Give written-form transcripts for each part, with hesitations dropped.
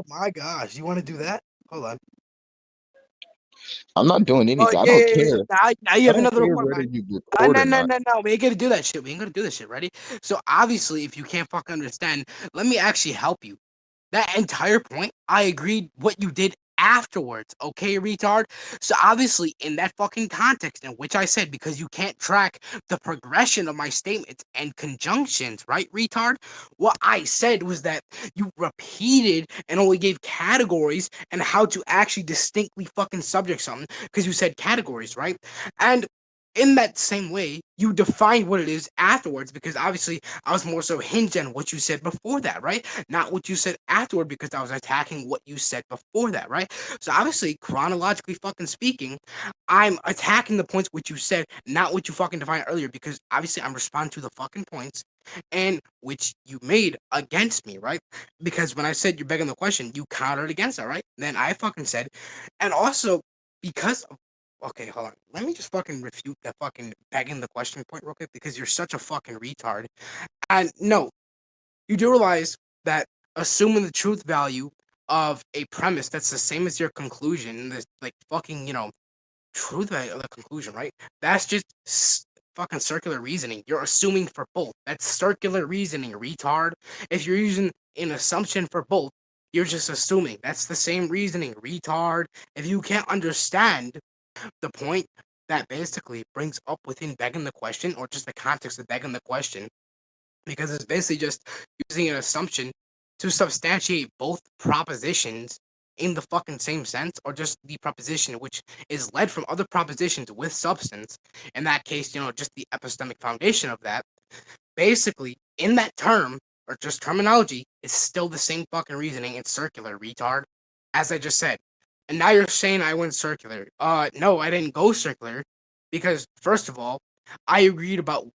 Oh my gosh, you want to do that? Hold on. I'm not doing Oh anything. I yeah, don't yeah, yeah. care. Now you I have don't another care one, whether man. you No, record no, or no, not. no, no. We ain't gonna do that shit. We ain't gonna do this shit. Ready? So obviously, if you can't fucking understand, let me actually help you. That entire point, I agreed what you did afterwards, okay, retard? So obviously, in that fucking context in which I said, because you can't track the progression of my statements and conjunctions, right, retard? What I said was that you repeated and only gave categories and how to actually distinctly fucking subject something, because you said categories, right? And in that same way, you defined what it is afterwards, because obviously I was more so hinged on what you said before that, right? Not what you said afterward, because I was attacking what you said before that, right? So obviously, chronologically fucking speaking, I'm attacking the points which you said, not what you fucking defined earlier, because obviously I'm responding to the fucking points and which you made against me, right? Because when I said you're begging the question, you countered against that, right? Then I fucking said, and also because okay, hold on. Let me just fucking refute that fucking begging the question point real quick, because you're such a fucking retard. And no, you do realize that assuming the truth value of a premise that's the same as your conclusion, this like fucking, truth value of the conclusion, right? That's just fucking circular reasoning. You're assuming for both. That's circular reasoning, retard. If you're using an assumption for both, you're just assuming. That's the same reasoning, retard. If you can't understand the point that basically brings up within begging the question, or just the context of begging the question, because it's basically just using an assumption to substantiate both propositions in the fucking same sense, or just the proposition which is led from other propositions with substance. In that case, just the epistemic foundation of that. Basically, in that term, or just terminology, it's still the same fucking reasoning. It's circular, retard. As I just said. And now you're saying I went circular. No, I didn't go circular. Because, first of all, I agreed about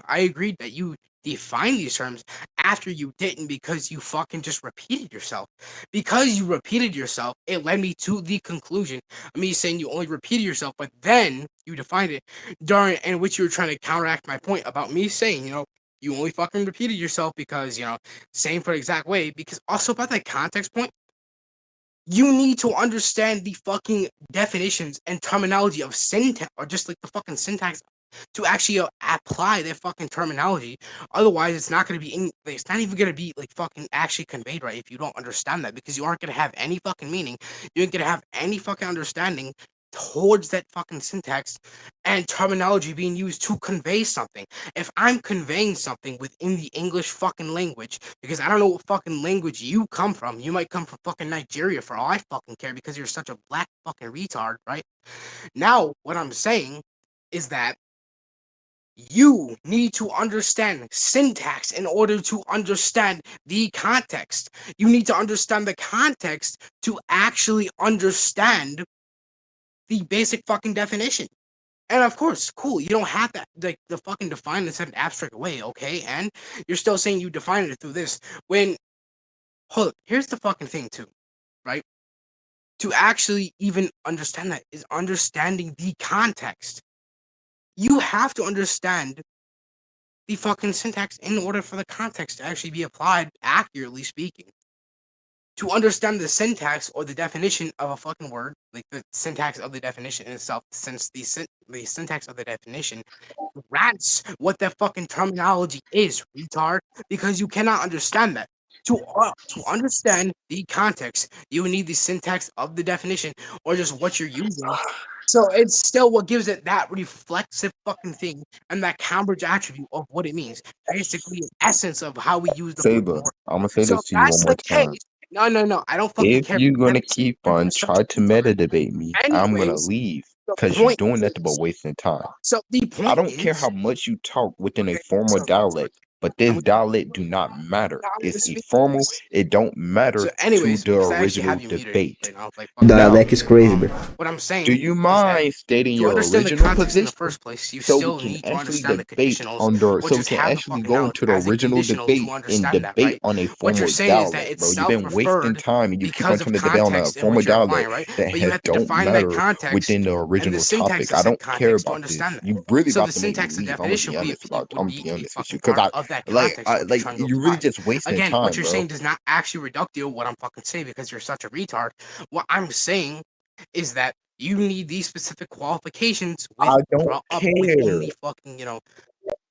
I agreed that you defined these terms after you didn't, because you fucking just repeated yourself. Because you repeated yourself, it led me to the conclusion of me saying you only repeated yourself, but then you defined it during in which you were trying to counteract my point about me saying, you only fucking repeated yourself because, same for the exact way. Because also about that context point, you need to understand the fucking definitions and terminology of syntax, or just like the fucking syntax, to actually apply that fucking terminology. Otherwise, it's not gonna be it's not even gonna be like fucking actually conveyed right if you don't understand that, because you aren't gonna have any fucking meaning. You ain't gonna have any fucking understanding towards that fucking syntax and terminology being used to convey something. If I'm conveying something within the English fucking language, because I don't know what fucking language you come from. You might come from fucking Nigeria for all I fucking care, because you're such a black fucking retard, right? Now, what I'm saying is that you need to understand syntax in order to understand the context. You need to understand the context to actually understand the basic fucking definition. And of course, cool, you don't have that, like, the fucking define in such an abstract way, okay? And you're still saying you defined it through this. When, hold up, here's the fucking thing, too, right? To actually even understand that is understanding the context. You have to understand the fucking syntax in order for the context to actually be applied, accurately speaking. To understand the syntax or the definition of a fucking word, like the syntax of the definition in itself, since the syntax of the definition rats what that fucking terminology is, retard, because you cannot understand that. To understand the context, you need the syntax of the definition, or just what you're using. So it's still what gives it that reflexive fucking thing and that Cambridge attribute of what it means. Basically, the essence of how we use the fucking Saber, word. I'm gonna say So this if to you one that's more the time. case, no, no, no, I don't fucking If care. you're gonna Every single keep time, you're on such trying a to retard. meta debate me, I'm gonna Anyways, leave the because you're point doing nothing but is, wasting time. so the I point don't care is, how much you talk within a okay, formal so dialect, but this I'm gonna, dialect do not matter. now I'm gonna It's a speak to formal, this. it don't So, matter to anyways, the because I actually have original you muted debate. right now, like fucking Now, retard. Dialect is crazy, bro. What I'm do saying you is that mind stating to your understand the original context in the position first place, you so we still can need to actually understand the debate conditionals, on the or so we just can have the actually fucking go knowledge into the as a original conditional to debate and understand that, debate right? on a What you're formal saying is that dialect, it's bro? You've been wasting self-referred time and you keep on because of trying to debate on a context in formal which you're applying, dialect right? that But you has have to don't define that matter context within the and the original syntax topic. of I said don't care context to about this. understand that. You really So about the to make me syntax of leave. I'm gonna definition be honest would about. I'm gonna be be a honest with you fucking because part I of that context of what you're trying to you're really apply. just wasting Again, what time, you're bro. saying does not actually reductio what I'm fucking saying because you're such a retard. What I'm saying is that you need these specific qualifications I with don't brought up within care. the fucking,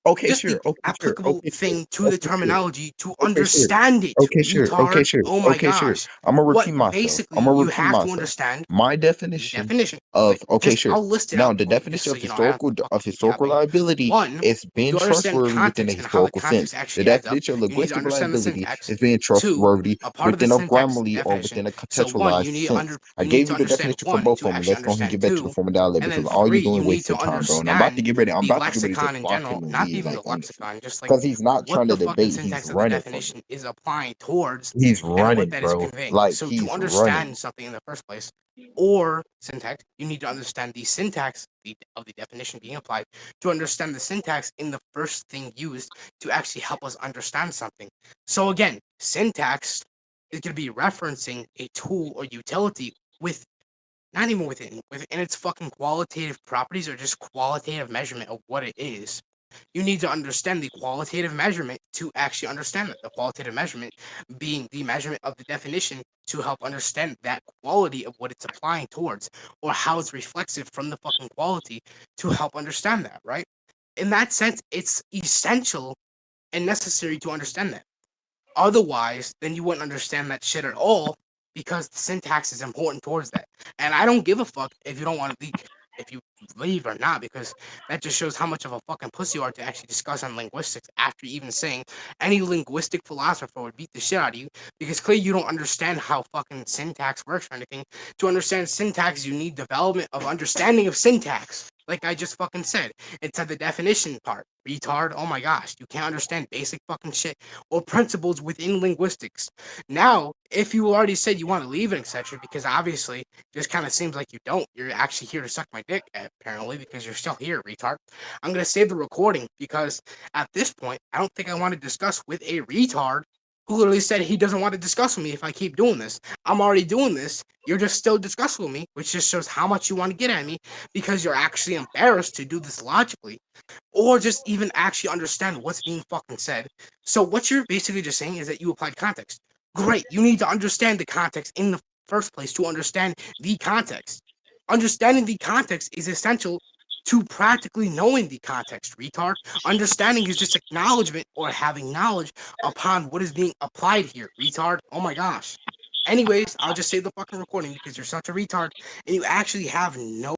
Okay, just sure. the Okay, sure. applicable Okay, sure. thing to the Okay, sure. terminology to Okay, sure. understand it, Okay, sure. Okay, retard. sure. Oh my Okay, sure. gosh. I'm gonna What repeat myself. basically I'm gonna you repeat have to myself. understand My the definition definition of of it. okay, Just sure. I'll list it Now, out the for you, just definition so you know I don't have to of fucking keep historical yapping. liability One, is being to understand trustworthy within a context and how the historical context sense. The actually adds up, definition of you need to linguistic understand the liability syntax. is being Two, trustworthy a part of the within a syntax grammarly or definition. within a So one, contextualized sense. I you need gave to you the understand definition for one both to of them. actually Let's go ahead and understand get back to the two, formal dialect and because then all you're three, doing you is need to wasting time, bro. And I'm about to understand get ready. I'm the about to get ready to lexicon in clock general, him and not leave, even like the honestly. lexicon, just like Because he's not what trying to the fucking debate, he's syntax of the running from definition me. is applying towards He's and what running, that is bro. conveying. Like So to he's running. understand something in the first place, or syntax, you need to understand the syntax of the definition being applied to understand the syntax in the first thing used to actually help us understand something. So again, syntax is going to be referencing a tool or utility with not even within its fucking qualitative properties or just qualitative measurement of what it is. You need to understand the qualitative measurement to actually understand that. The qualitative measurement being the measurement of the definition to help understand that quality of what it's applying towards or how it's reflexive from the fucking quality to help understand that, right? In that sense, it's essential and necessary to understand that. Otherwise, then you wouldn't understand that shit at all because the syntax is important towards that. And I don't give a fuck if you don't want to leak, if you leave or not, because that just shows how much of a fucking pussy you are to actually discuss on linguistics after even saying any linguistic philosopher would beat the shit out of you because clearly you don't understand how fucking syntax works or anything. To understand syntax, you need development of understanding of syntax. Like I just fucking said, it's at the definition part. Retard, oh my gosh, you can't understand basic fucking shit or principles within linguistics. Now, if you already said you want to leave it, etc., because obviously this kind of seems like you don't, you're actually here to suck my dick, apparently, because you're still here, retard. I'm going to save the recording because at this point, I don't think I want to discuss with a retard who literally said he doesn't want to discuss with me if I keep doing this. I'm already doing this. You're just still discussing with me, which just shows how much you want to get at me because you're actually embarrassed to do this logically or just even actually understand what's being fucking said. So what you're basically just saying is that you applied context. Great. You need to understand the context in the first place to understand the context. Understanding the context is essential to practically knowing the context, retard. Understanding is just acknowledgement or having knowledge upon what is being applied here, retard. Oh my gosh. Anyways, I'll just save the fucking recording because you're such a retard and you actually have no